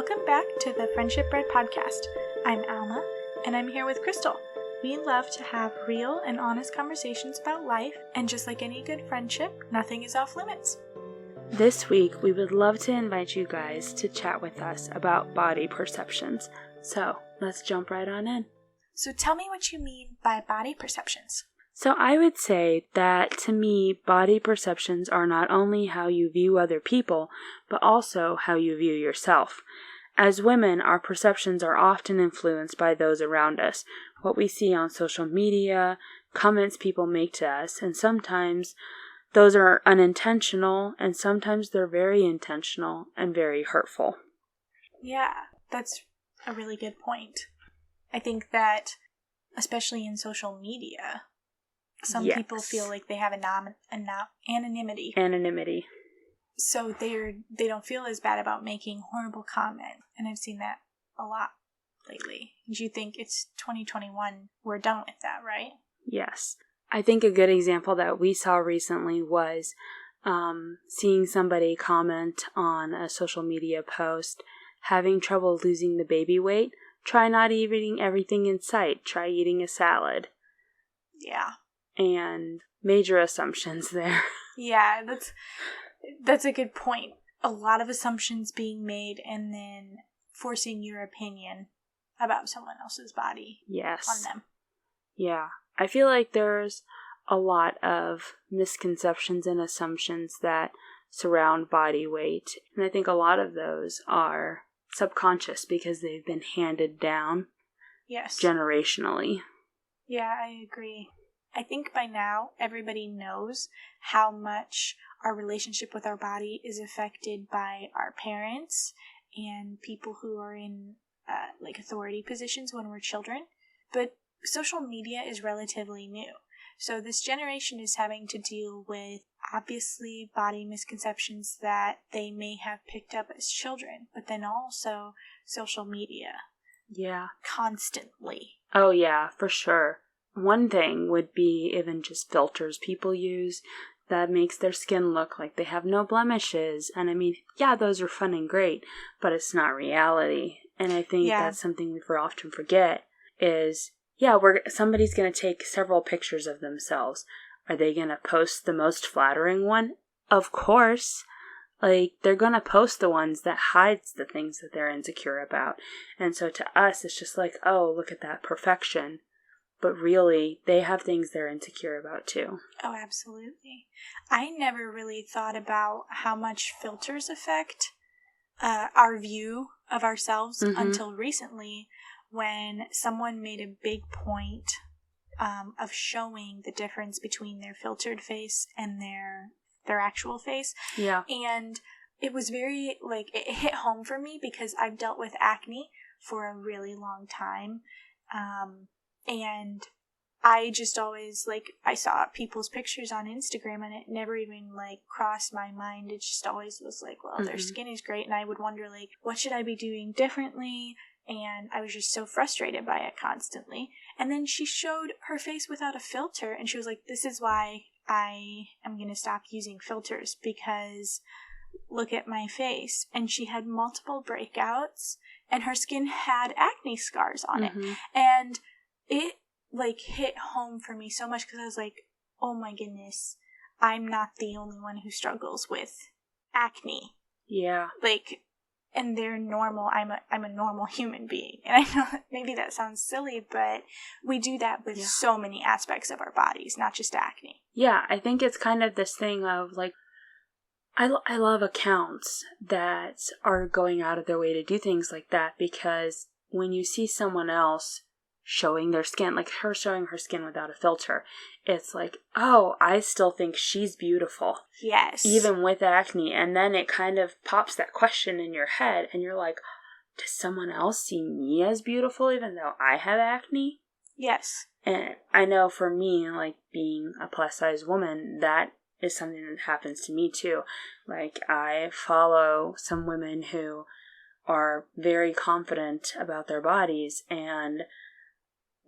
Welcome back to the Friendship Bread podcast. I'm Alma, and I'm here with Krystal. We love to have real and honest conversations about life, and just like any good friendship, nothing is off limits. This week, we would love to invite you guys to chat with us about body perceptions. So, let's jump right on in. So tell me what you mean by body perceptions. So I would say that to me, body perceptions are not only how you view other people, but also how you view yourself. As women, our perceptions are often influenced by those around us, what we see on social media, comments people make to us, and sometimes those are unintentional, and sometimes they're very intentional and very hurtful. Yeah, that's a really good point. I think that, especially in social media, some people feel like they have anonymity. Anonymity. So they don't feel as bad about making horrible comments. And I've seen that a lot lately. Do you think it's 2021? We're done with that, right? Yes. I think a good example that we saw recently was seeing somebody comment on a social media post, having trouble losing the baby weight. Try not eating everything in sight. Try eating a salad. Yeah. And major assumptions there. Yeah, that's a good point. A lot of assumptions being made and then forcing your opinion about someone else's body on them. Yeah. I feel like there's a lot of misconceptions and assumptions that surround body weight. And I think a lot of those are subconscious because they've been handed down generationally. Yeah, I agree. I think by now everybody knows how much our relationship with our body is affected by our parents and people who are in authority positions when we're children. But social media is relatively new. So this generation is having to deal with obviously body misconceptions that they may have picked up as children, but then also social media. Yeah. Constantly. Oh yeah, for sure. One thing would be even just filters people use that makes their skin look like they have no blemishes. And I mean, yeah, those are fun and great, but it's not reality. And I think that's something we often forget is, somebody's going to take several pictures of themselves. Are they going to post the most flattering one? Of course. They're going to post the ones that hides the things that they're insecure about. And so to us, it's just like, oh, look at that perfection. But really, they have things they're insecure about too. Oh, absolutely. I never really thought about how much filters affect our view of ourselves until recently, when someone made a big point of showing the difference between their filtered face and their actual face. Yeah. And it was very, it hit home for me because I've dealt with acne for a really long time. And I just always, I saw people's pictures on Instagram and it never even, crossed my mind. It just always was well, their skin is great. And I would wonder, what should I be doing differently? And I was just so frustrated by it constantly. And then she showed her face without a filter. And she was like, this is why I am going to stop using filters, because look at my face. And she had multiple breakouts and her skin had acne scars on it. And it hit home for me so much because I was like, oh my goodness, I'm not the only one who struggles with acne. Yeah. And they're normal. I'm a normal human being. And I know maybe that sounds silly, but we do that with so many aspects of our bodies, not just acne. Yeah, I think it's kind of this thing of I love accounts that are going out of their way to do things like that, because when you see someone else showing their skin, like her showing her skin without a filter, it's like, oh, I still think she's beautiful. Yes. Even with acne. And then it kind of pops that question in your head and you're like, does someone else see me as beautiful even though I have acne? Yes. And I know for me, being a plus size woman, that is something that happens to me too. I follow some women who are very confident about their bodies, and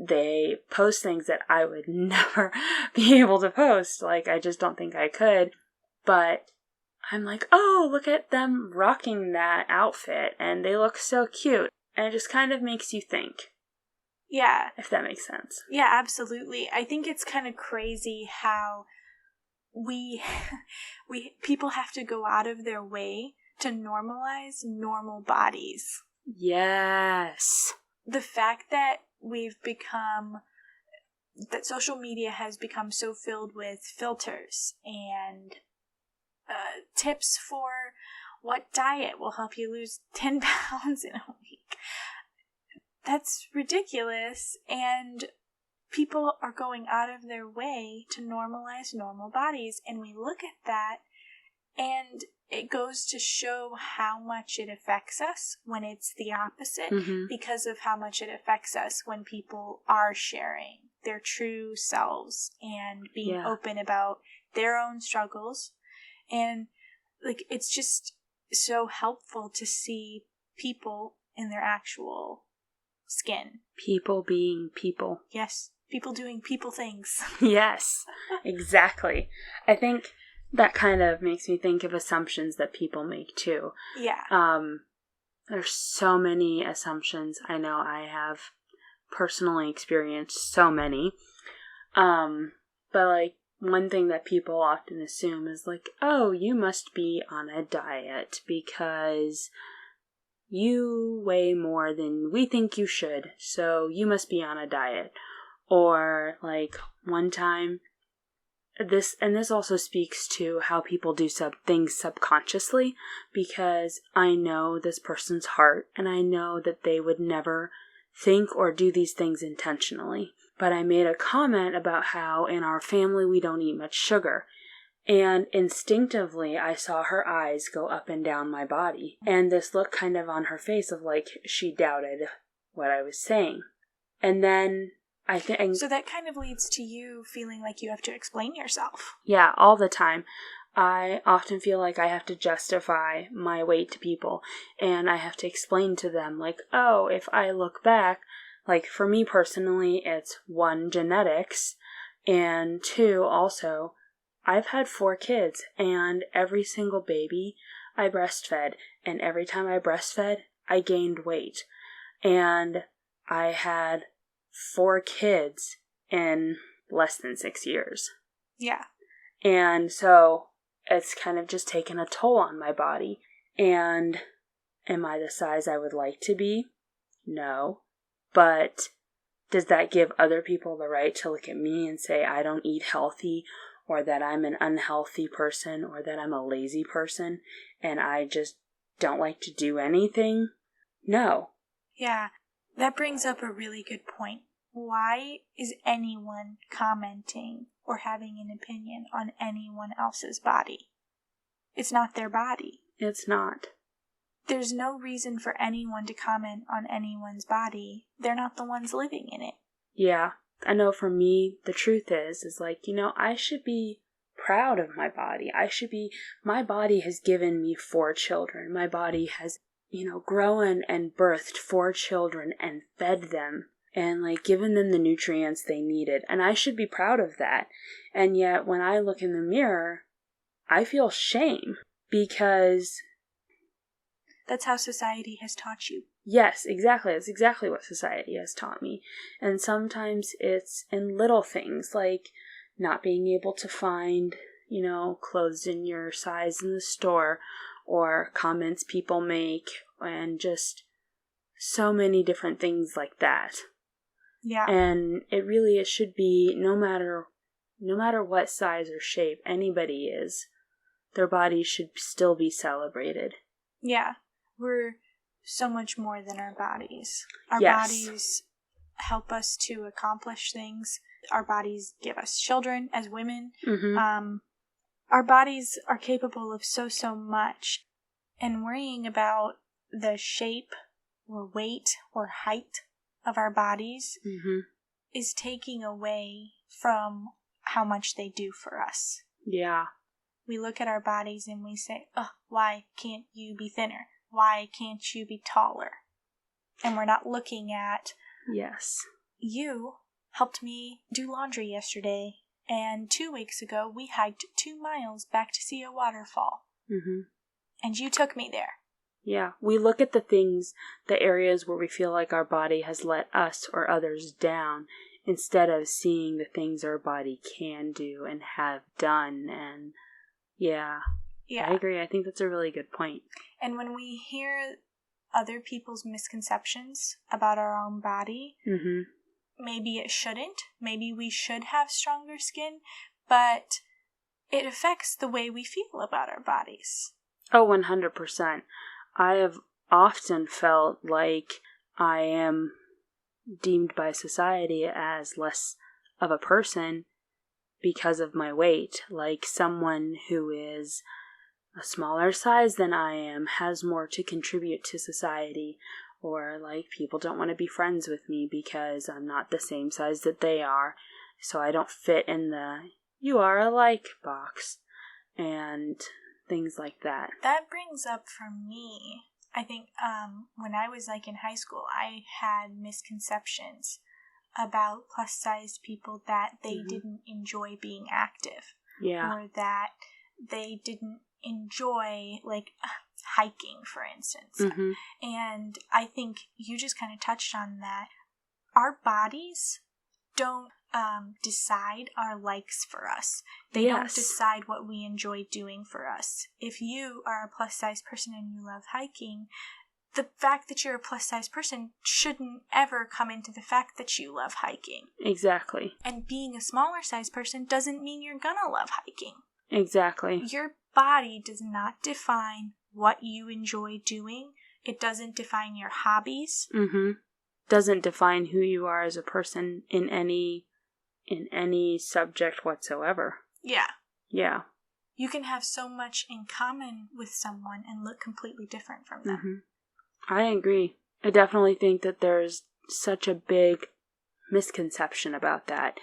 they post things that I would never be able to post. I just don't think I could. But I'm like, oh, look at them rocking that outfit, and they look so cute. And it just kind of makes you think. Yeah. If that makes sense. Yeah, absolutely. I think it's kind of crazy how people have to go out of their way to normalize normal bodies. Yes. The fact that social media has become so filled with filters and tips for what diet will help you lose 10 pounds in a week. That's ridiculous, and people are going out of their way to normalize normal bodies, and we look at that, and it goes to show how much it affects us when it's the opposite, because of how much it affects us when people are sharing their true selves and being open about their own struggles. And like, it's just so helpful to see people in their actual skin. People being people. Yes. People doing people things. Yes, exactly. I think that kind of makes me think of assumptions that people make too. Yeah. There's so many assumptions. I know I have personally experienced so many. But like, one thing that people often assume is like, oh, you must be on a diet because you weigh more than we think you should, so you must be on a diet. Or like, one time, this also speaks to how people do things subconsciously, because I know this person's heart and I know that they would never think or do these things intentionally. But I made a comment about how in our family we don't eat much sugar. And instinctively, I saw her eyes go up and down my body. And this look kind of on her face of like she doubted what I was saying. And then I think... So that kind of leads to you feeling like you have to explain yourself. Yeah, all the time. I often feel like I have to justify my weight to people. And I have to explain to them like, oh, if I look back... Like, for me personally, it's 1, genetics, and 2, also, I've had 4 kids, and every single baby I breastfed, and every time I breastfed, I gained weight. And I had 4 kids in less than 6 years. Yeah. And so, it's kind of just taken a toll on my body. And am I the size I would like to be? No. But does that give other people the right to look at me and say I don't eat healthy, or that I'm an unhealthy person, or that I'm a lazy person and I just don't like to do anything? No. Yeah, that brings up a really good point. Why is anyone commenting or having an opinion on anyone else's body? It's not their body. It's not. There's no reason for anyone to comment on anyone's body. They're not the ones living in it. Yeah, I know for me, the truth is like, I should be proud of my body. My body has given me 4 children. My body has, grown and birthed 4 children and fed them and like given them the nutrients they needed. And I should be proud of that. And yet when I look in the mirror, I feel shame because... That's how society has taught you. Yes, exactly. That's exactly what society has taught me. And sometimes it's in little things, like not being able to find, clothes in your size in the store, or comments people make, and just so many different things like that. Yeah. And it should be no matter what size or shape anybody is, their body should still be celebrated. Yeah. We're so much more than our bodies. Our Yes. bodies help us to accomplish things. Our bodies give us children as women. Mm-hmm. Our bodies are capable of so much. And worrying about the shape or weight or height of our bodies is taking away from how much they do for us. Yeah. We look at our bodies and we say, oh, why can't you be thinner? Why can't you be taller? And we're not looking at... Yes. You helped me do laundry yesterday, and 2 weeks ago we hiked 2 miles back to see a waterfall. Mm-hmm. And you took me there. Yeah, we look at the areas where we feel like our body has let us or others down, instead of seeing the things our body can do and have done. And yeah, I agree. I think that's a really good point. And when we hear other people's misconceptions about our own body, mm-hmm. maybe it shouldn't. Maybe we should have stronger skin, but it affects the way we feel about our bodies. Oh, 100%. I have often felt like I am deemed by society as less of a person because of my weight. Like someone who is a smaller size than I am has more to contribute to society. Or like people don't want to be friends with me because I'm not the same size that they are. So I don't fit in the "you are alike" box. And things like that. That brings up for me, I think when I was like in high school, I had misconceptions about plus-sized people that they mm-hmm. didn't enjoy being active. Yeah. Or that they didn't enjoy, like, hiking, for instance. Mm-hmm. And I think you just kind of touched on that. Our bodies don't decide our likes for us. They don't decide what we enjoy doing for us. If you are a plus-size person and you love hiking, the fact that you're a plus-size person shouldn't ever come into the fact that you love hiking. Exactly. And being a smaller size person doesn't mean you're gonna love hiking. Exactly. Your body does not define what you enjoy doing. It doesn't define your hobbies. Mm-hmm. Doesn't define who you are as a person in any subject whatsoever. Yeah. Yeah. You can have so much in common with someone and look completely different from them. Mm-hmm. I agree. I definitely think that there's such a big misconception about that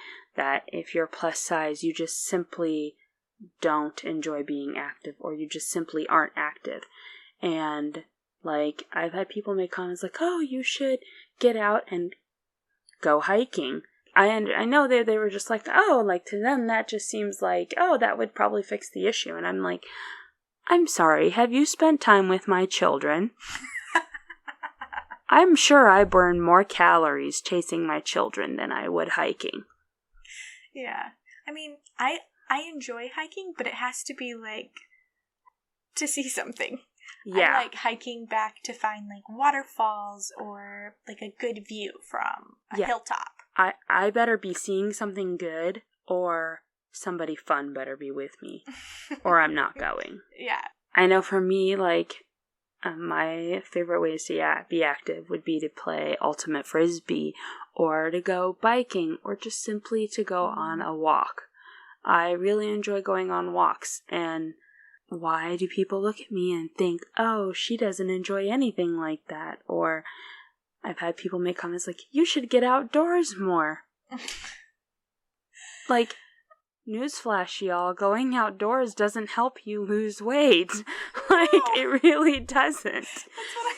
if you're plus size, you just simply don't enjoy being active, or you just simply aren't active. And like, I've had people make comments like, "Oh, you should get out and go hiking." I know they were just like, "Oh," like to them that just seems like, "Oh, that would probably fix the issue." And I'm like, "I'm sorry, have you spent time with my children?" I'm sure I burn more calories chasing my children than I would hiking. Yeah. I mean, I enjoy hiking, but it has to be like to see something. Yeah. I like hiking back to find like waterfalls or like a good view from a hilltop. I better be seeing something good, or somebody fun better be with me, or I'm not going. Yeah. I know for me, like, my favorite ways to be active would be to play ultimate frisbee, or to go biking, or just simply to go on a walk. I really enjoy going on walks, and why do people look at me and think, "Oh, she doesn't enjoy anything like that?" Or I've had people make comments like, "You should get outdoors more." Like, newsflash, y'all, going outdoors doesn't help you lose weight. Like, it really doesn't. That's what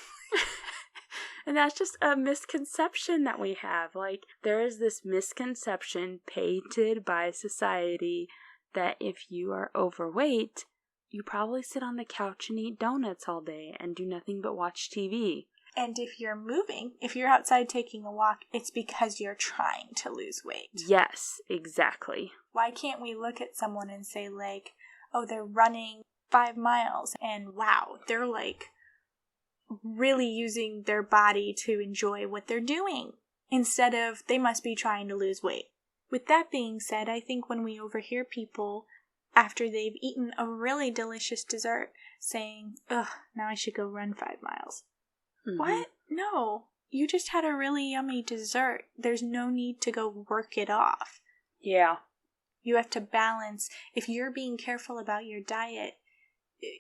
And that's just a misconception that we have. Like, there is this misconception painted by society that if you are overweight, you probably sit on the couch and eat donuts all day and do nothing but watch TV. And if you're moving, if you're outside taking a walk, it's because you're trying to lose weight. Yes, exactly. Why can't we look at someone and say, like, "Oh, they're running 5 miles, and wow, they're like really using their body to enjoy what they're doing," instead of they must be trying to lose weight. With that being said, I think when we overhear people after they've eaten a really delicious dessert saying, "Ugh, now I should go run 5 miles." Mm-hmm. What? No. You just had a really yummy dessert. There's no need to go work it off. Yeah. You have to balance. If you're being careful about your diet,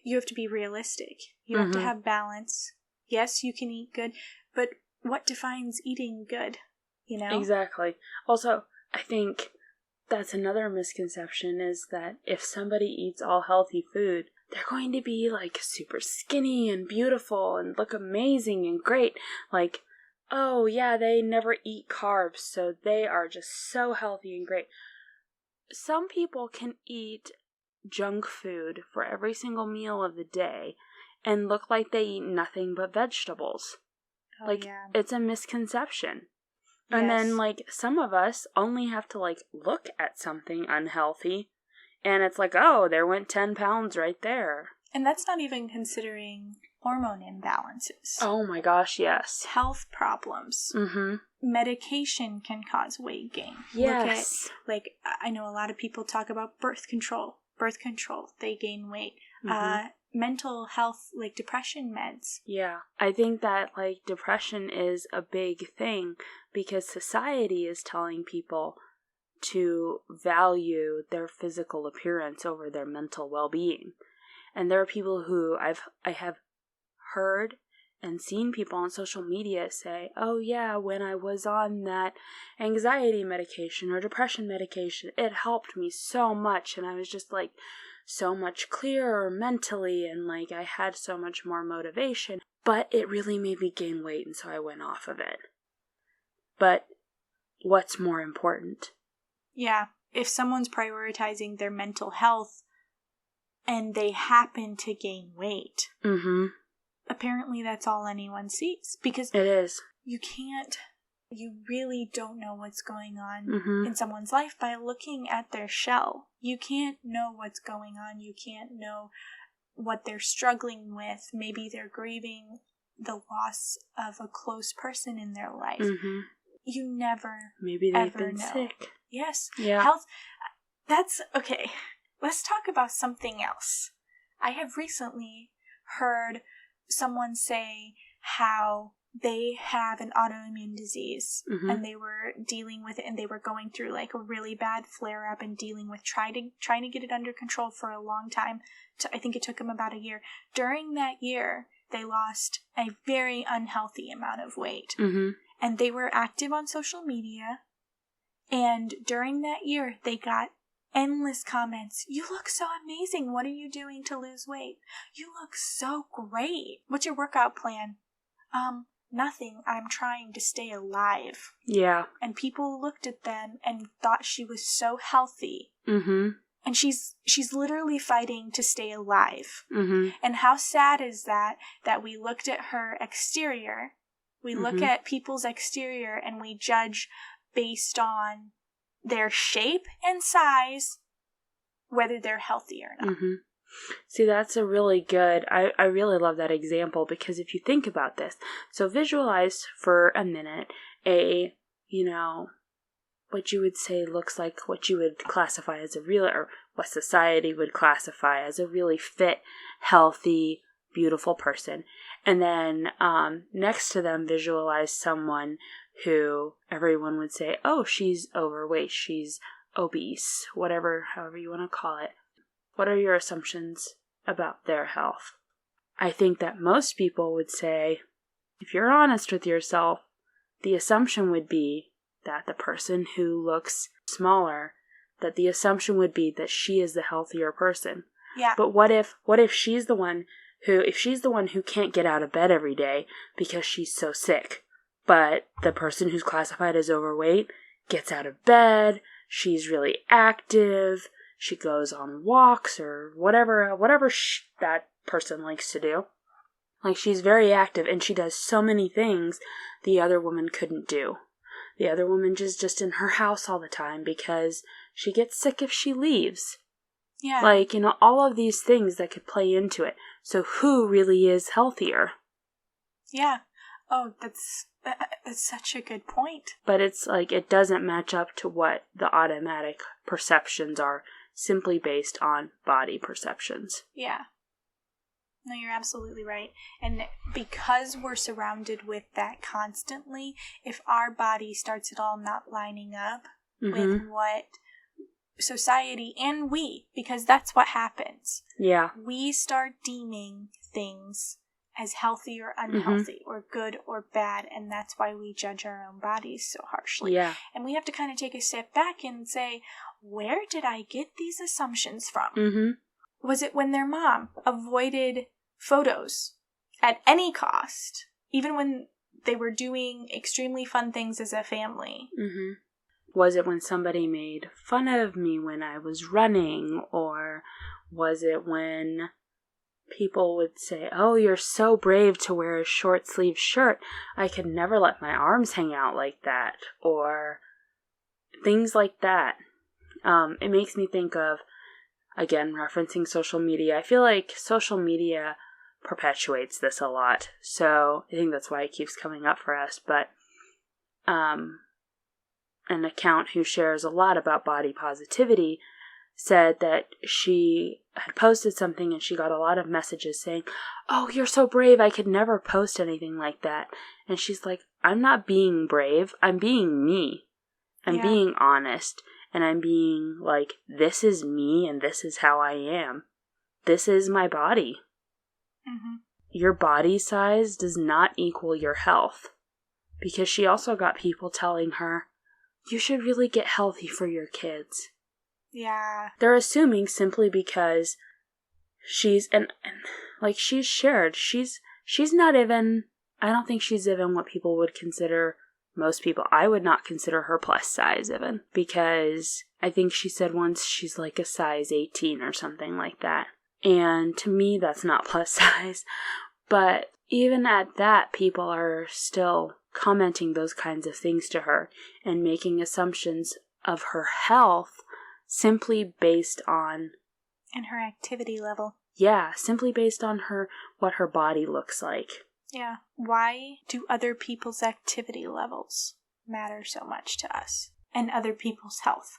you have to be realistic. You have to have balance. Yes, you can eat good, but what defines eating good? You know? Exactly. Also, I think that's another misconception, is that if somebody eats all healthy food, they're going to be like super skinny and beautiful and look amazing and great. Like, oh yeah, they never eat carbs, so they are just so healthy and great. Some people can eat junk food for every single meal of the day and look like they eat nothing but vegetables. Oh, yeah. It's a misconception. Yes. And then, some of us only have to, look at something unhealthy, and it's oh, there went 10 pounds right there. And that's not even considering hormone imbalances. Oh my gosh, yes. Health problems. Mm-hmm. Medication can cause weight gain. Yes. Look at, I know a lot of people talk about birth control. They gain weight. Mm-hmm. Mental health, depression meds. Yeah. I think that, depression is a big thing because society is telling people to value their physical appearance over their mental well-being. And there are people who I have heard and seen people on social media say, oh yeah, when I was on that anxiety medication or depression medication, it helped me so much. And I was just so much clearer mentally and I had so much more motivation. But it really made me gain weight, and so I went off of it. But what's more important? Yeah, if someone's prioritizing their mental health and they happen to gain weight, mm-hmm. apparently that's all anyone sees. Because it is. You really don't know what's going on mm-hmm. in someone's life by looking at their shell. You can't know what's going on. You can't know what they're struggling with. Maybe they're grieving the loss of a close person in their life. Mm-hmm. You never Maybe they've ever been know. sick. Yes. Yeah. Health. That's okay. Let's talk about something else. I have recently heard someone say how they have an autoimmune disease mm-hmm. and they were dealing with it, and they were going through a really bad flare up and dealing with trying to get it under control for a long time. I think it took them about a year. During that year, they lost a very unhealthy amount of weight. Mm-hmm. And they were active on social media. And during that year, they got endless comments. You look so amazing. What are you doing to lose weight? You look so great. What's your workout plan? Nothing. I'm trying to stay alive. Yeah. And people looked at them and thought she was so healthy. Mm-hmm. And she's literally fighting to stay alive. Mm-hmm. And how sad is that we looked at her exterior, we mm-hmm. look at people's exterior, and we judge based on their shape and size whether they're healthy or not. Mm-hmm. See, that's a really good, I really love that example, because if you think about this, so visualize for a minute what you would say looks like what you would classify as or what society would classify as a really fit, healthy, beautiful person. And then next to them, visualize someone who everyone would say, oh, she's overweight, she's obese, however you want to call it. What are your assumptions about their health? I think that most people would say, if you're honest with yourself, the assumption would be that the person who looks smaller, that the assumption would be that she is the healthier person. Yeah. But what if she's the one who can't get out of bed every day because she's so sick, but the person who's classified as overweight gets out of bed, she's really active, she goes on walks or whatever that person likes to do. She's very active and she does so many things the other woman couldn't do. The other woman is just in her house all the time because she gets sick if she leaves. Yeah. All of these things that could play into it. So who really is healthier? Yeah. Oh, that's such a good point. But it's it doesn't match up to what the automatic perceptions are, simply based on body perceptions. Yeah. No, you're absolutely right. And because we're surrounded with that constantly, if our body starts at all not lining up mm-hmm. with what society and because that's what happens. Yeah. We start deeming things as healthy or unhealthy mm-hmm. or good or bad, and that's why we judge our own bodies so harshly. Yeah. And we have to kind of take a step back and say, where did I get these assumptions from? Mm-hmm. Was it when their mom avoided photos at any cost, even when they were doing extremely fun things as a family? Mm-hmm. Was it when somebody made fun of me when I was running, or Was it when people would say, oh, you're so brave to wear a short sleeve shirt. I could never let my arms hang out like that. Or things like that. It makes me think of, again, referencing social media. I feel like social media perpetuates this a lot. So I think that's why it keeps coming up for us. But an account who shares a lot about body positivity said that she had posted something and she got a lot of messages saying, oh, you're so brave, I could never post anything like that. And she's like, I'm not being brave, I'm being me. I'm being honest. And I'm being like, this is me and this is how I am. This is my body. Mm-hmm. Your body size does not equal your health. Because she also got people telling her, you should really get healthy for your kids. Yeah. They're assuming simply because she's, and like she's shared, she's not even, I don't think she's even what people would consider, most people, I would not consider her plus size even. Because I think she said once she's like a size 18 or something like that. And to me, that's not plus size. But even at that, people are still commenting those kinds of things to her and making assumptions of her health simply based on... and her activity level. Yeah, simply based on what her body looks like. Yeah. Why do other people's activity levels matter so much to us? And other people's health?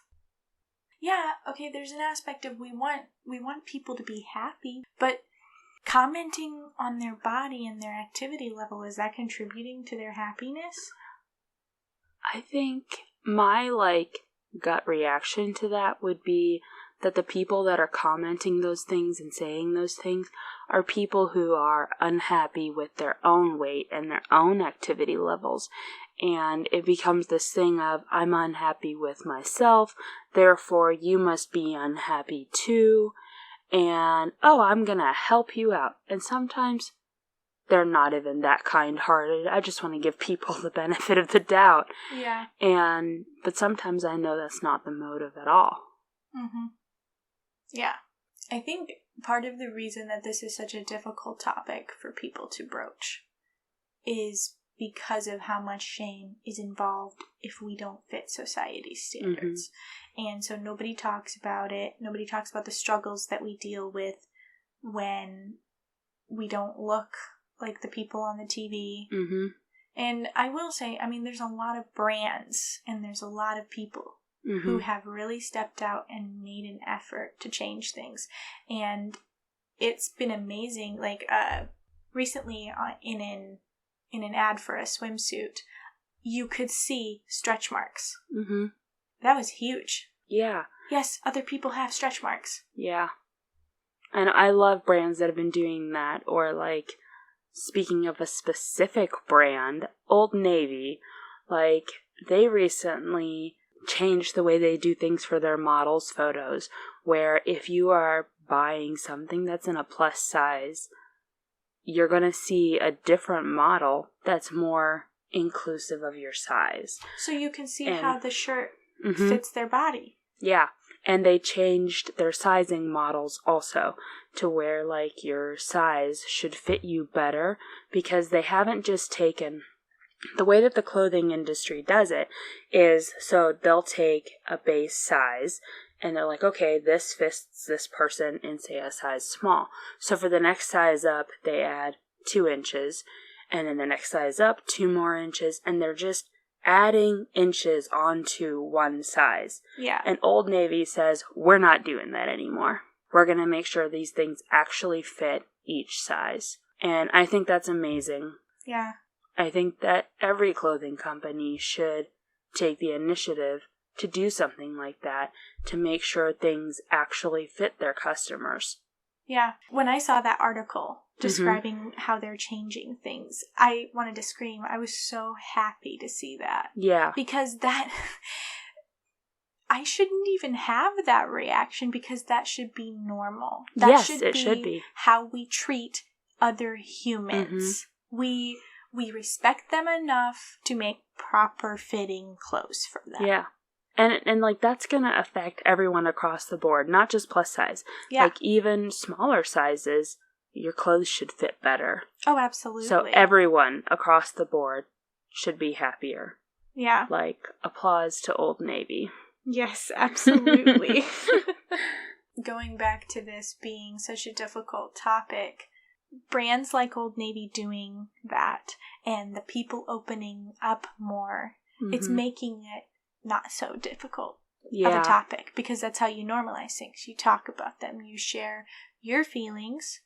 Yeah, okay, there's an aspect of we want people to be happy, but commenting on their body and their activity level, is that contributing to their happiness? I think my, gut reaction to that would be that the people that are commenting those things and saying those things are people who are unhappy with their own weight and their own activity levels. And it becomes this thing of, I'm unhappy with myself, therefore you must be unhappy too. And, oh, I'm gonna help you out. And sometimes they're not even that kind-hearted. I just want to give people the benefit of the doubt. Yeah. But sometimes I know that's not the motive at all. Mm-hmm. Yeah. I think part of the reason that this is such a difficult topic for people to broach is because of how much shame is involved if we don't fit society's standards. Mm-hmm. And so nobody talks about it. Nobody talks about the struggles that we deal with when we don't look like the people on the TV. Mm-hmm. And I will say, there's a lot of brands and there's a lot of people mm-hmm. who have really stepped out and made an effort to change things. And it's been amazing. Recently in an ad for a swimsuit, you could see stretch marks. Mm-hmm. That was huge. Yeah. Yes, other people have stretch marks. Yeah. And I love brands that have been doing that. Or speaking of a specific brand, Old Navy, they recently changed the way they do things for their models' photos, where if you are buying something that's in a plus size, you're going to see a different model that's more inclusive of your size. So you can see how the shirt mm-hmm. fits their body. Yeah. And they changed their sizing models also to where, your size should fit you better, because they haven't just taken... The way that the clothing industry does it is, so they'll take a base size, and they're like, okay, this fits this person in, say, a size small. So for the next size up, they add 2 inches, and then the next size up, 2 more inches, and they're just adding inches onto one size. Yeah. And Old Navy says, we're not doing that anymore. We're going to make sure these things actually fit each size. And I think that's amazing. Yeah. I think that every clothing company should take the initiative to do something like that, to make sure things actually fit their customers. Yeah. When I saw that article describing mm-hmm. how they're changing things, I wanted to scream. I was so happy to see that. Yeah. Because that... I shouldn't even have that reaction, because that should be normal. That should be how we treat other humans. Mm-hmm. We respect them enough to make proper fitting clothes for them. Yeah. And like, that's going to affect everyone across the board, not just plus size. Yeah. Like, even smaller sizes, your clothes should fit better. Oh, absolutely. So everyone across the board should be happier. Yeah. Like, applause to Old Navy. Yes, absolutely. Going back to this being such a difficult topic, brands like Old Navy doing that and the people opening up more, it's making it not so difficult of a topic, because that's how you normalize things. You talk about them, you share your feelings,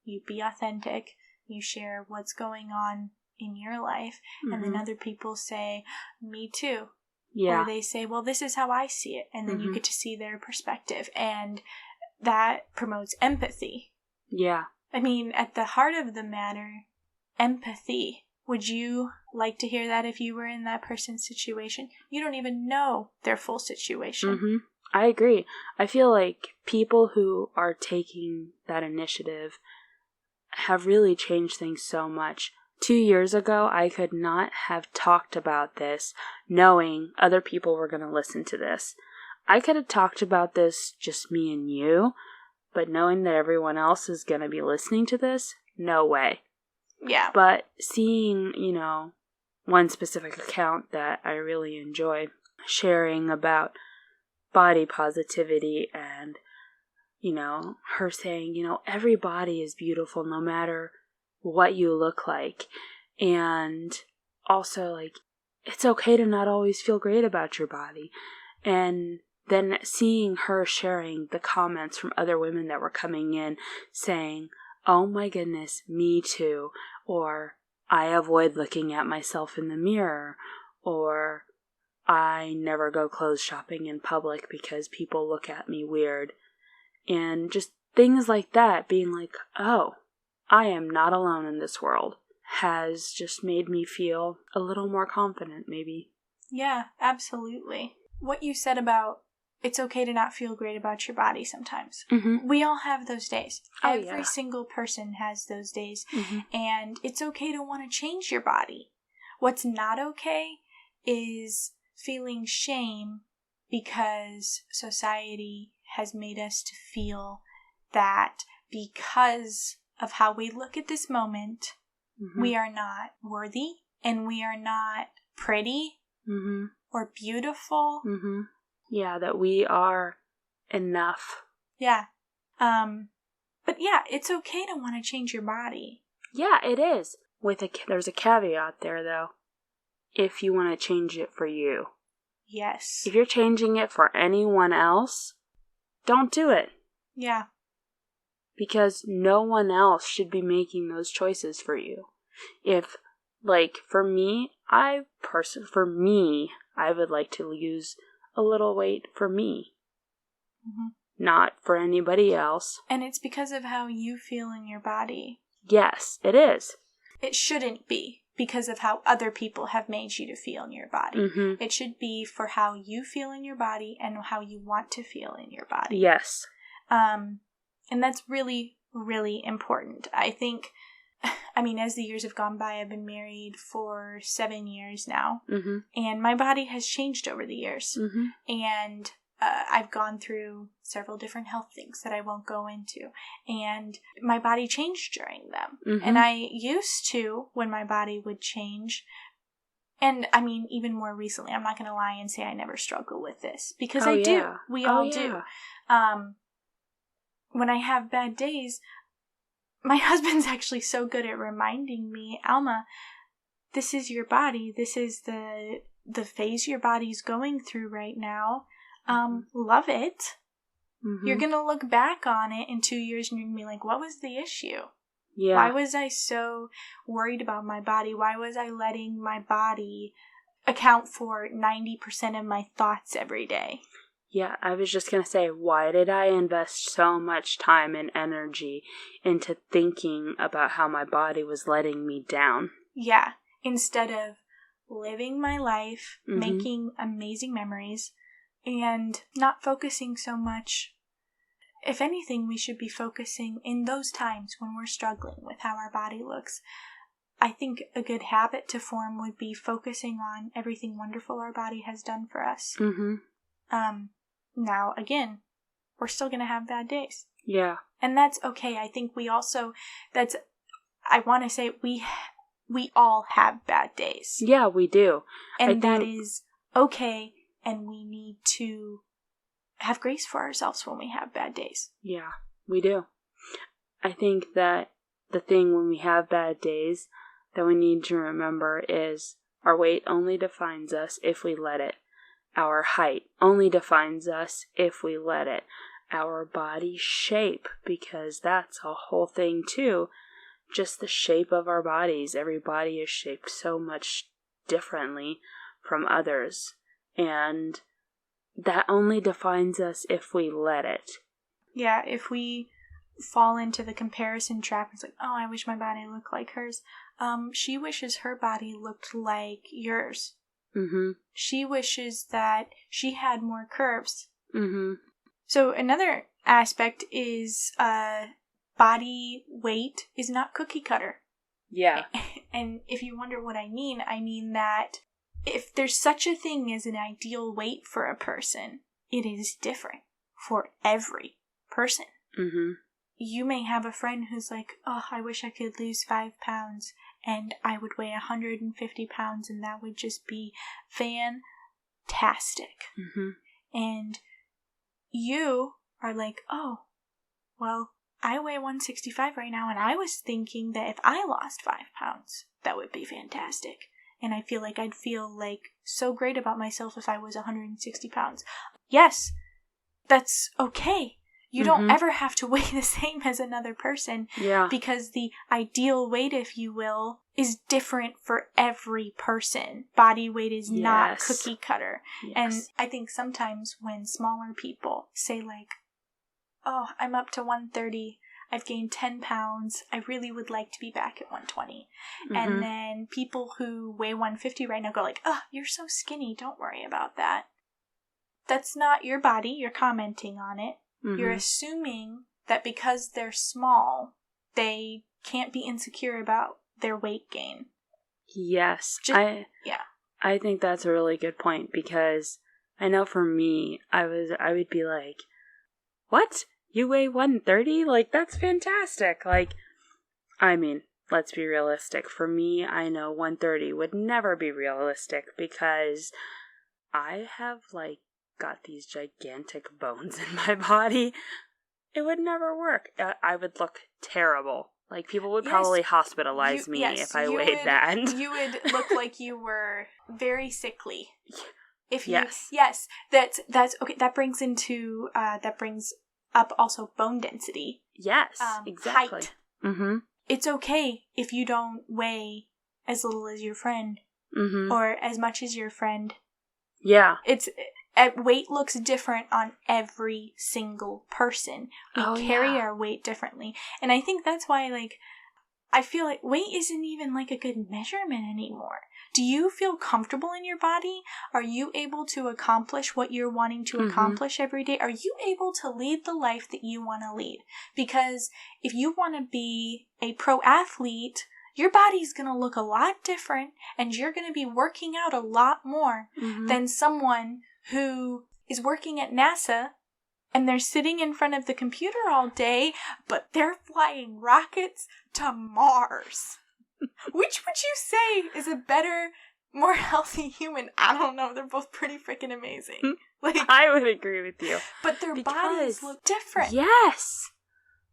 you be authentic, you share what's going on in your life, and then other people say, me too. Yeah. Or they say, well, this is how I see it, and then you get to see their perspective, and that promotes empathy. Yeah. I mean, at the heart of the matter, empathy. Would you like to hear that if you were in that person's situation? You don't even know their full situation. I agree. I feel like people who are taking that initiative have really changed things so much. 2 years ago, I could not have talked about this knowing other people were going to listen to this. I could have talked about this just me and you, but knowing that everyone else is going to be listening to this, no way. Yeah. But seeing, one specific account that I really enjoy sharing about body positivity and, her saying, every body is beautiful no matter what you look like. And also, like, it's okay to not always feel great about your body. And then seeing her sharing the comments from other women that were coming in saying, oh my goodness, me too, or I avoid looking at myself in the mirror, or I never go clothes shopping in public because people look at me weird, and just things like that, being like, oh, I am not alone in this world, has just made me feel a little more confident, maybe. Yeah, absolutely. What you said about it's okay to not feel great about your body sometimes. We all have those days. Every single person has those days. And it's okay to want to change your body. What's not okay is feeling shame because society has made us to feel that because of how we look at this moment, we are not worthy and we are not pretty or beautiful. Yeah, that we are enough. Yeah. But yeah, it's okay to want to change your body. Yeah, it is. There's a caveat there, though. If you want to change it for you. Yes. If you're changing it for anyone else, don't do it. Yeah. Because no one else should be making those choices for you. For me, I would like to lose a little weight for me. Not for anybody else. And it's because of how you feel in your body. Yes, it is. It shouldn't be because of how other people have made you to feel in your body. It should be for how you feel in your body and how you want to feel in your body. Yes. And that's really, really important. I think, as the years have gone by, I've been married for 7 years now. And my body has changed over the years. And I've gone through several different health things that I won't go into. And my body changed during them. And I used to, when my body would change, and even more recently, I'm not going to lie and say I never struggle with this. Because I do. We all do. When I have bad days, my husband's actually so good at reminding me, Alma, this is your body. This is the phase your body's going through right now. Love it. You're going to look back on it in 2 years and you're going to be like, what was the issue? Yeah. Why was I so worried about my body? Why was I letting my body account for 90% of my thoughts every day? Yeah, I was just going to say, why did I invest so much time and energy into thinking about how my body was letting me down? Yeah, instead of living my life, making amazing memories, and not focusing so much. If anything, we should be focusing in those times when we're struggling with how our body looks. I think a good habit to form would be focusing on everything wonderful our body has done for us. Mm-hmm. Now, again, we're still going to have bad days. Yeah. And that's okay. I think we also, I want to say we all have bad days. Yeah, we do. And that is okay, and we need to have grace for ourselves when we have bad days. Yeah, we do. I think that the thing when we have bad days that we need to remember is our weight only defines us if we let it. Our height only defines us if we let it. Our body shape, because that's a whole thing too. Just the shape of our bodies. Every body is shaped so much differently from others. And that only defines us if we let it. Yeah, if we fall into the comparison trap, it's like, oh, I wish my body looked like hers. She wishes her body looked like yours. Mm-hmm. She wishes that she had more curves. Mm-hmm. So another aspect is body weight is not cookie cutter. Yeah. And if you wonder what I mean that if there's such a thing as an ideal weight for a person, it is different for every person. Mm-hmm. You may have a friend who's like, oh, I wish I could lose 5 pounds and I would weigh 150 pounds and that would just be fantastic. Mm-hmm. And you are like, oh, well, I weigh 165 right now and I was thinking that if I lost 5 pounds, that would be fantastic. And I feel like I'd feel like so great about myself if I was 160 pounds. Yes, that's okay. You don't ever have to weigh the same as another person. Yeah. Because the ideal weight, if you will, is different for every person. Body weight is not cookie cutter. Yes. And I think sometimes when smaller people say like, oh, I'm up to 130, I've gained 10 pounds, I really would like to be back at 120. Mm-hmm. And then people who weigh 150 right now go like, oh, you're so skinny, don't worry about that. That's not your body, you're commenting on it. Mm-hmm. You're assuming that because they're small, they can't be insecure about their weight gain. Yes. I think that's a really good point, because I know for me, I would be like, what? You weigh 130? Like, that's fantastic. Like, I mean, let's be realistic. For me, I know 130 would never be realistic because I have, like, got these gigantic bones in my body. It would never work. I would look terrible. Like, people would probably hospitalize me if I weighed that. You would look like you were very sickly. If you, yes, that's okay. That brings up also bone density. Yes, exactly. Height. Mm-hmm. It's okay if you don't weigh as little as your friend or as much as your friend. Yeah. Weight looks different on every single person. We carry our weight differently. And I think that's why, like, I feel like weight isn't even, like, a good measurement anymore. Do you feel comfortable in your body? Are you able to accomplish what you're wanting to accomplish every day? Are you able to lead the life that you want to lead? Because if you want to be a pro athlete, your body's going to look a lot different and you're going to be working out a lot more than someone who is working at NASA and they're sitting in front of the computer all day, but they're flying rockets to Mars. Which would you say is a better, more healthy human? I don't know. They're both pretty freaking amazing. Like, I would agree with you. But their bodies look different. Yes.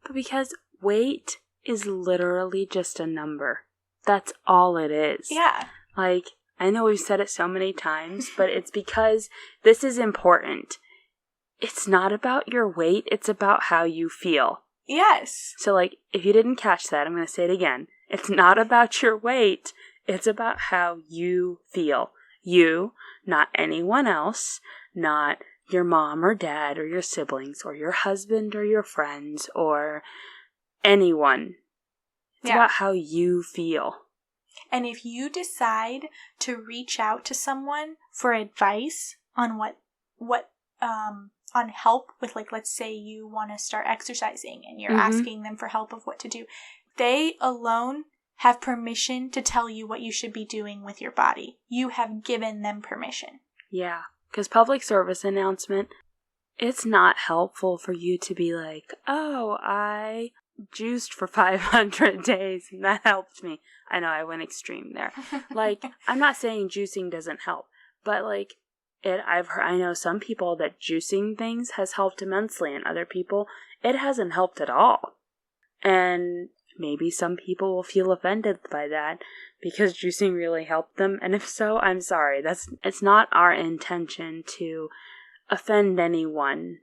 But because weight is literally just a number. That's all it is. Yeah. Like, I know we've said it so many times, but it's because this is important. It's not about your weight, it's about how you feel. Yes. So, like, if you didn't catch that, I'm going to say it again. It's not about your weight, it's about how you feel. You, not anyone else, not your mom or dad or your siblings or your husband or your friends or anyone. It's about how you feel. And if you decide to reach out to someone for advice on on help with, like, let's say you want to start exercising and you're asking them for help of what to do, they alone have permission to tell you what you should be doing with your body. You have given them permission. Yeah, because public service announcement, it's not helpful for you to be like, oh, I juiced for 500 days and that helped me. I know I went extreme there. Like, I'm not saying juicing doesn't help, but like, I know some people that juicing things has helped immensely, and other people, it hasn't helped at all. And maybe some people will feel offended by that because juicing really helped them. And if so, I'm sorry. It's not our intention to offend anyone.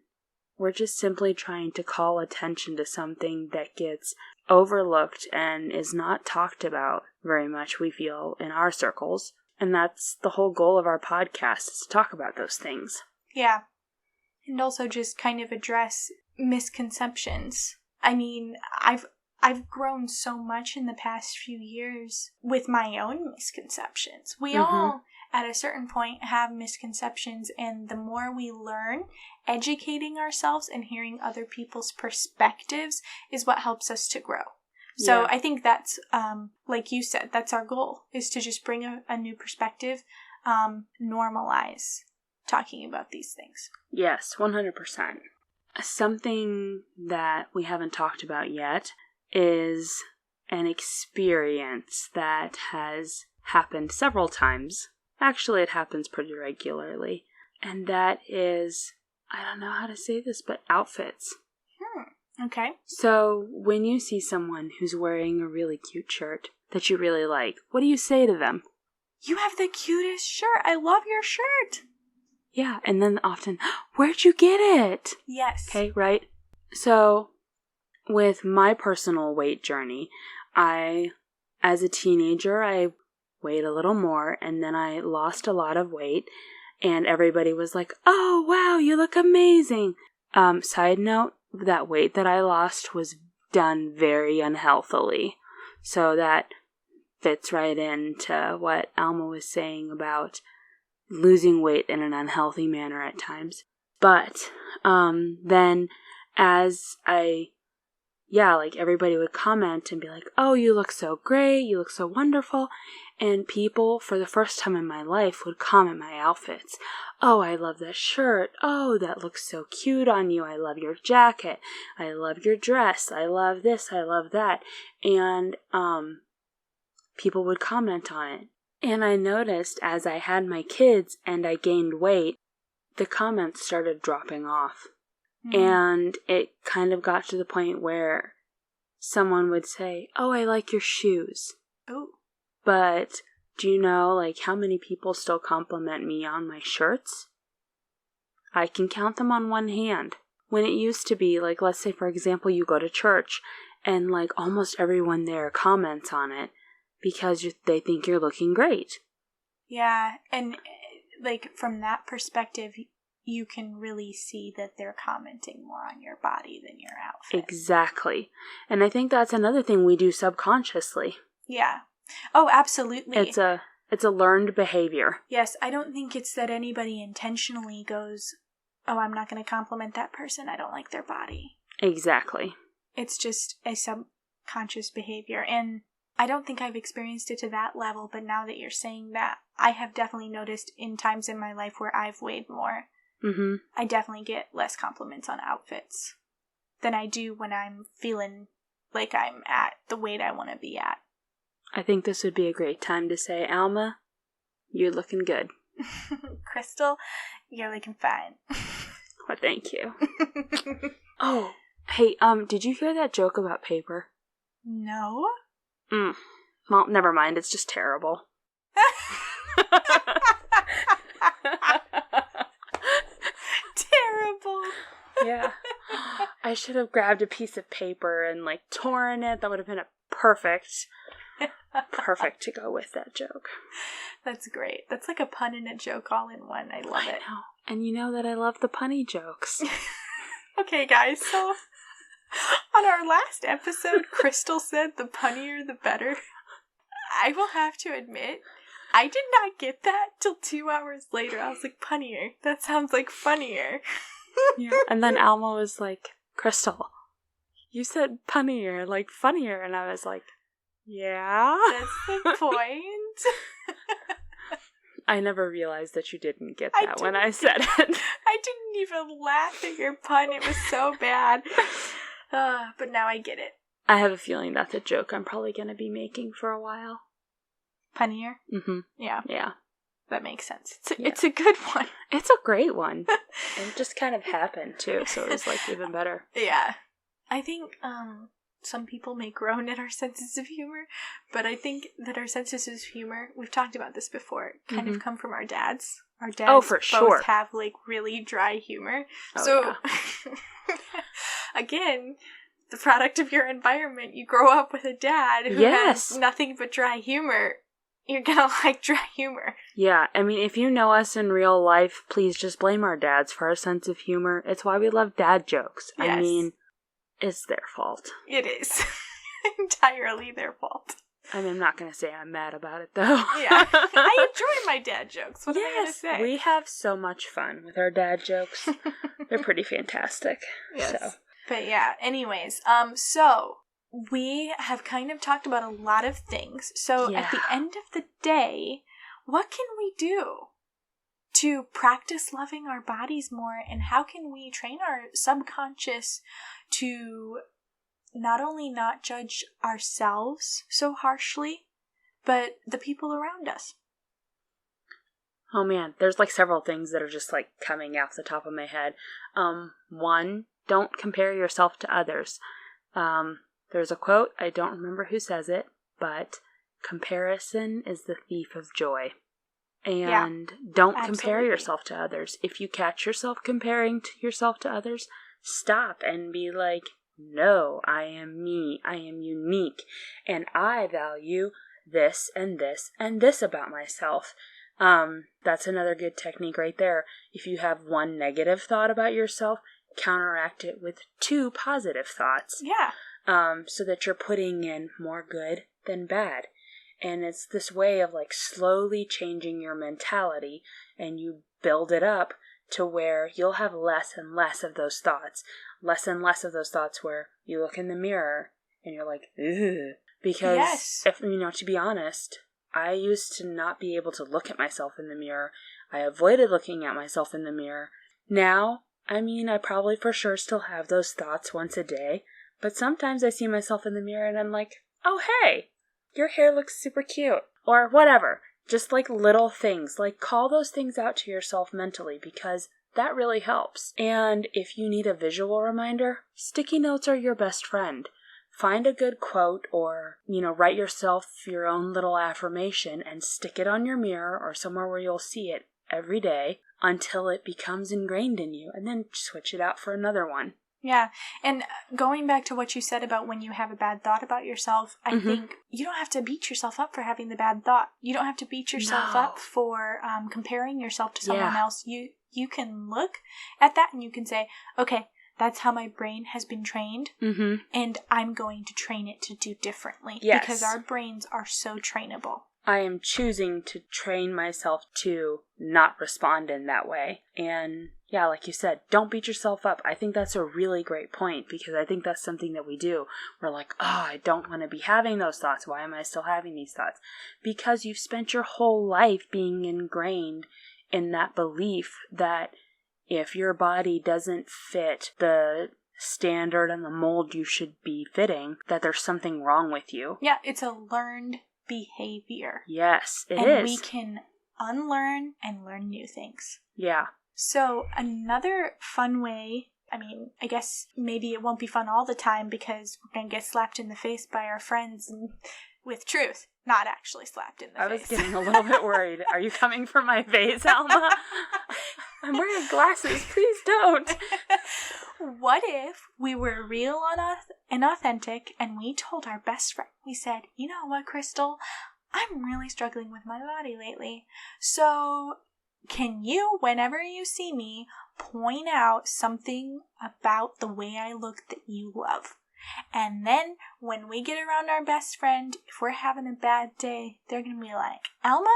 We're just simply trying to call attention to something that gets overlooked and is not talked about very much, we feel, in our circles. And that's the whole goal of our podcast, is to talk about those things. Yeah. And also just kind of address misconceptions. I mean, I've grown so much in the past few years with my own misconceptions. We all, at a certain point, have misconceptions, and the more we learn, educating ourselves and hearing other people's perspectives is what helps us to grow. So yeah. I think that's, like you said, that's our goal, is to just bring a new perspective, normalize talking about these things. Yes, 100%. Something that we haven't talked about yet is an experience that has happened several times. Actually, it happens pretty regularly. And that is, I don't know how to say this, but outfits. Okay. So, when you see someone who's wearing a really cute shirt that you really like, what do you say to them? You have the cutest shirt. I love your shirt. Yeah, and then often, where'd you get it? Yes. Okay, right? So, with my personal weight journey, as a teenager, I weighed a little more, and then I lost a lot of weight, and everybody was like, oh, wow, you look amazing. Side note, that weight that I lost was done very unhealthily. So that fits right into what Alma was saying about losing weight in an unhealthy manner at times. But then as like everybody would comment and be like, oh, you look so great, you look so wonderful. And people, for the first time in my life, would comment my outfits. Oh, I love that shirt. Oh, that looks so cute on you. I love your jacket. I love your dress. I love this. I love that. And people would comment on it. And I noticed as I had my kids and I gained weight, the comments started dropping off. And it kind of got to the point where someone would say, oh, I like your shoes. Oh. But do you know, like, how many people still compliment me on my shirts? I can count them on one hand. When it used to be, like, let's say, for example, you go to church and, like, almost everyone there comments on it because they think you're looking great. Yeah, and, like, from that perspective, you can really see that they're commenting more on your body than your outfit. Exactly. And I think that's another thing we do subconsciously. Yeah. Oh, absolutely. It's a learned behavior. Yes, I don't think it's that anybody intentionally goes, oh, I'm not going to compliment that person. I don't like their body. Exactly. It's just a subconscious behavior. And I don't think I've experienced it to that level, but now that you're saying that, I have definitely noticed in times in my life where I've weighed more, I definitely get less compliments on outfits than I do when I'm feeling like I'm at the weight I want to be at. I think this would be a great time to say, Alma, you're looking good. Krystal, you're looking fine. Well, thank you. Oh, hey, did you hear that joke about paper? No. Well, never mind. It's just terrible. Terrible. Yeah. I should have grabbed a piece of paper and, like, torn it. That would have been a perfect to go with that joke. That's great. That's like a pun and a joke all in one. I love it. I know. And you know that I love the punny jokes. Okay, guys, so on our last episode, Krystal said the punnier the better. I will have to admit, I did not get that till 2 hours later. I was like, punnier. That sounds like funnier. Yeah. And then Alma was like, Krystal, you said punnier, like funnier. And I was like, Yeah? That's the point. I never realized that you didn't get that when I said it. I didn't even laugh at your pun. It was so bad. But now I get it. I have a feeling that's a joke I'm probably going to be making for a while. Punnier? Mm-hmm. Yeah. Yeah. That makes sense. It's a good one. It's a great one. And it just kind of happened, too, so it was, like, even better. Yeah. I think, some people may groan at our senses of humor, but I think that our senses of humor, we've talked about this before, kind of come from our dads. Our dads both have, like, really dry humor. Oh, so, yeah. Again, the product of your environment, you grow up with a dad who has nothing but dry humor. You're gonna like dry humor. Yeah, I mean, if you know us in real life, please just blame our dads for our sense of humor. It's why we love dad jokes. Yes. I mean, it's their fault. It is. Entirely their fault. I mean, I'm not going to say I'm mad about it, though. Yeah. I enjoy my dad jokes. What am I going to say? We have so much fun with our dad jokes. They're pretty fantastic. Yes. So. But yeah, anyways, so we have kind of talked about a lot of things. So at the end of the day, what can we do to practice loving our bodies more, and how can we train our subconscious to not only not judge ourselves so harshly, but the people around us? Oh man, there's like several things that are just like coming off the top of my head. One, don't compare yourself to others. There's a quote, I don't remember who says it, but comparison is the thief of joy. And don't compare yourself to others. If you catch yourself comparing yourself to others, stop and be like, no, I am me. I am unique. And I value this and this and this about myself. That's another good technique right there. If you have one negative thought about yourself, counteract it with 2 positive thoughts. Yeah. So that you're putting in more good than bad. And it's this way of like slowly changing your mentality, and you build it up to where you'll have less and less of those thoughts. Less and less of those thoughts where you look in the mirror and you're like, ugh. Because, if to be honest, I used to not be able to look at myself in the mirror. I avoided looking at myself in the mirror. Now, I mean, I probably for sure still have those thoughts once a day, but sometimes I see myself in the mirror and I'm like, oh, hey, your hair looks super cute, or whatever. Just like little things, like call those things out to yourself mentally, because that really helps. And if you need a visual reminder, sticky notes are your best friend. Find a good quote or, write yourself your own little affirmation and stick it on your mirror or somewhere where you'll see it every day until it becomes ingrained in you, and then switch it out for another one. Yeah, and going back to what you said about when you have a bad thought about yourself, I think you don't have to beat yourself up for having the bad thought. You don't have to beat yourself up for comparing yourself to someone else. You can look at that and you can say, okay, that's how my brain has been trained, and I'm going to train it to do differently. Yes. Because our brains are so trainable. I am choosing to train myself to not respond in that way. And yeah, like you said, don't beat yourself up. I think that's a really great point, because I think that's something that we do. We're like, oh, I don't want to be having those thoughts. Why am I still having these thoughts? Because you've spent your whole life being ingrained in that belief that if your body doesn't fit the standard and the mold you should be fitting, that there's something wrong with you. Yeah, it's a learned behavior. Yes, it is. And we can unlearn and learn new things. Yeah. So another fun way, I guess maybe it won't be fun all the time because we're going to get slapped in the face by our friends and with truth. Not actually slapped in the face. I was getting a little bit worried. Are you coming for my face, Alma? I'm wearing glasses. Please don't. What if we were real and authentic and we told our best friend, we said, you know what, Krystal? I'm really struggling with my body lately. So can you, whenever you see me, point out something about the way I look that you love? And then when we get around our best friend, if we're having a bad day, they're going to be like, Alma,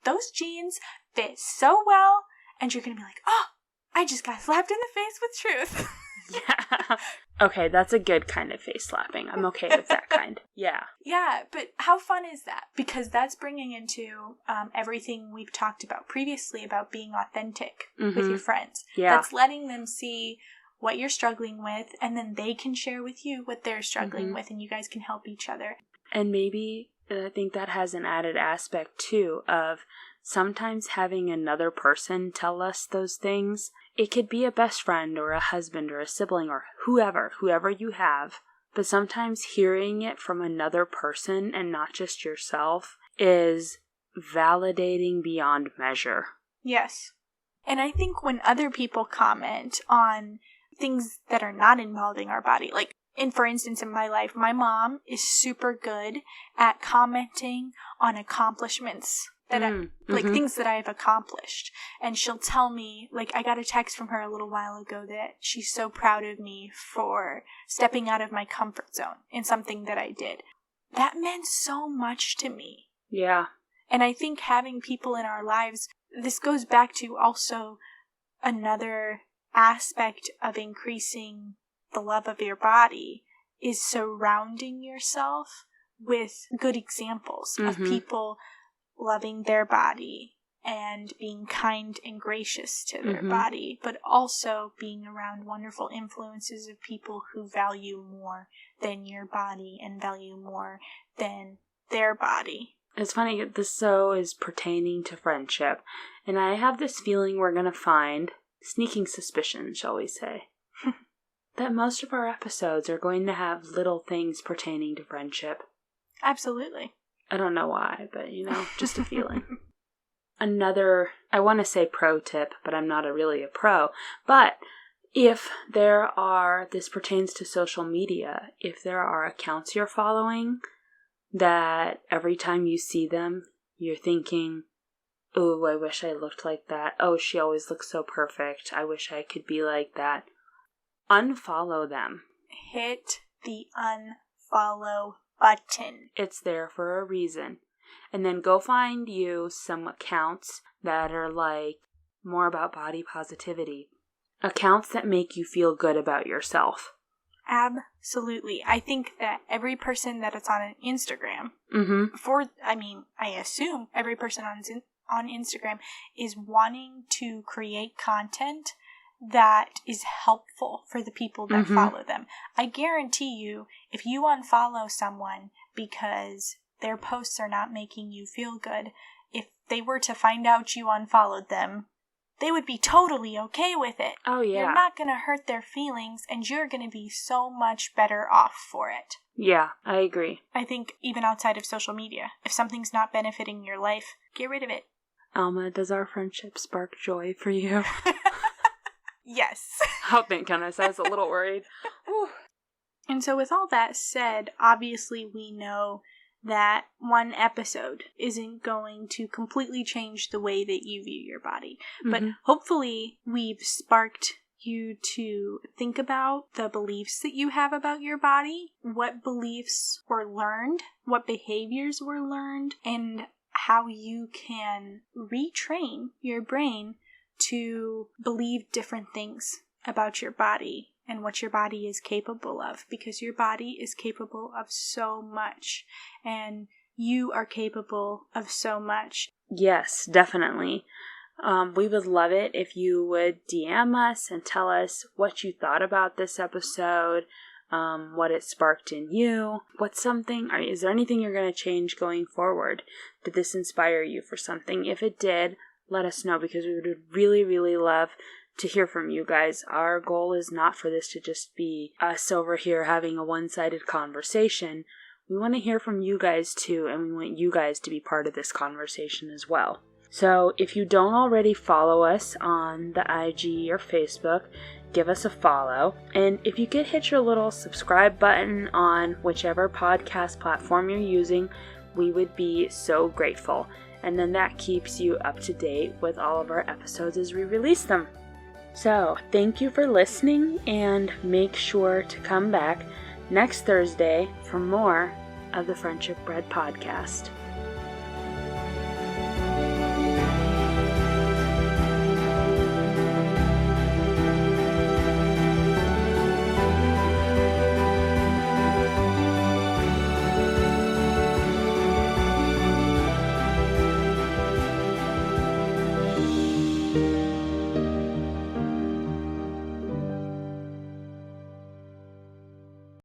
those jeans fit so well. And you're going to be like, oh, I just got slapped in the face with truth. Yeah. Okay, that's a good kind of face slapping. I'm okay with that kind. Yeah. Yeah, but how fun is that? Because that's bringing into everything we've talked about previously about being authentic with your friends. Yeah. That's letting them see what you're struggling with, and then they can share with you what they're struggling with, and you guys can help each other. And maybe I think that has an added aspect, too, of sometimes having another person tell us those things. It could be a best friend or a husband or a sibling or whoever you have. But sometimes hearing it from another person and not just yourself is validating beyond measure. Yes. And I think when other people comment on things that are not involving our body, like, for instance, in my life, my mom is super good at commenting on accomplishments that things that I've accomplished. And she'll tell me, like, I got a text from her a little while ago that she's so proud of me for stepping out of my comfort zone in something that I did. That meant so much to me. Yeah. And I think having people in our lives, this goes back to also another aspect of increasing the love of your body, is surrounding yourself with good examples of people loving their body and being kind and gracious to their body, but also being around wonderful influences of people who value more than your body and value more than their body. It's funny, this so is pertaining to friendship, and I have this feeling we're going to find, sneaking suspicion, shall we say, that most of our episodes are going to have little things pertaining to friendship. Absolutely. I don't know why, but, just a feeling. Another, I want to say pro tip, but I'm not really a pro, but if this pertains to social media, if there are accounts you're following that every time you see them, you're thinking, oh, I wish I looked like that. Oh, she always looks so perfect. I wish I could be like that. Unfollow them. Hit the unfollow button. It's there for a reason. And then go find you some accounts that are like more about body positivity. Accounts that make you feel good about yourself. Absolutely. I think that every person that is on an Instagram, I assume every person on Instagram is wanting to create content that is helpful for the people that follow them. I guarantee you, if you unfollow someone because their posts are not making you feel good, if they were to find out you unfollowed them, they would be totally okay with it. Oh, yeah. You're not going to hurt their feelings, and you're going to be so much better off for it. Yeah, I agree. I think even outside of social media, if something's not benefiting your life, get rid of it. Alma, does our friendship spark joy for you? Yes. Oh, thank goodness. I was a little worried. And so with all that said, obviously we know that one episode isn't going to completely change the way that you view your body. But hopefully we've sparked you to think about the beliefs that you have about your body, what beliefs were learned, what behaviors were learned, and how you can retrain your brain to believe different things about your body and what your body is capable of, because your body is capable of so much, and you are capable of so much. Yes, definitely. We would love it if you would DM us and tell us what you thought about this episode, what it sparked in you. Is there anything you're going to change going forward? Did this inspire you for something? If it did, let us know, because we would really, really love to hear from you guys. Our goal is not for this to just be us over here having a one-sided conversation. We want to hear from you guys too, and we want you guys to be part of this conversation as well. So if you don't already follow us on the IG or Facebook, give us a follow. And if you could hit your little subscribe button on whichever podcast platform you're using, we would be so grateful. And then that keeps you up to date with all of our episodes as we release them. So, thank you for listening, and make sure to come back next Thursday for more of the Friendship Bread Podcast.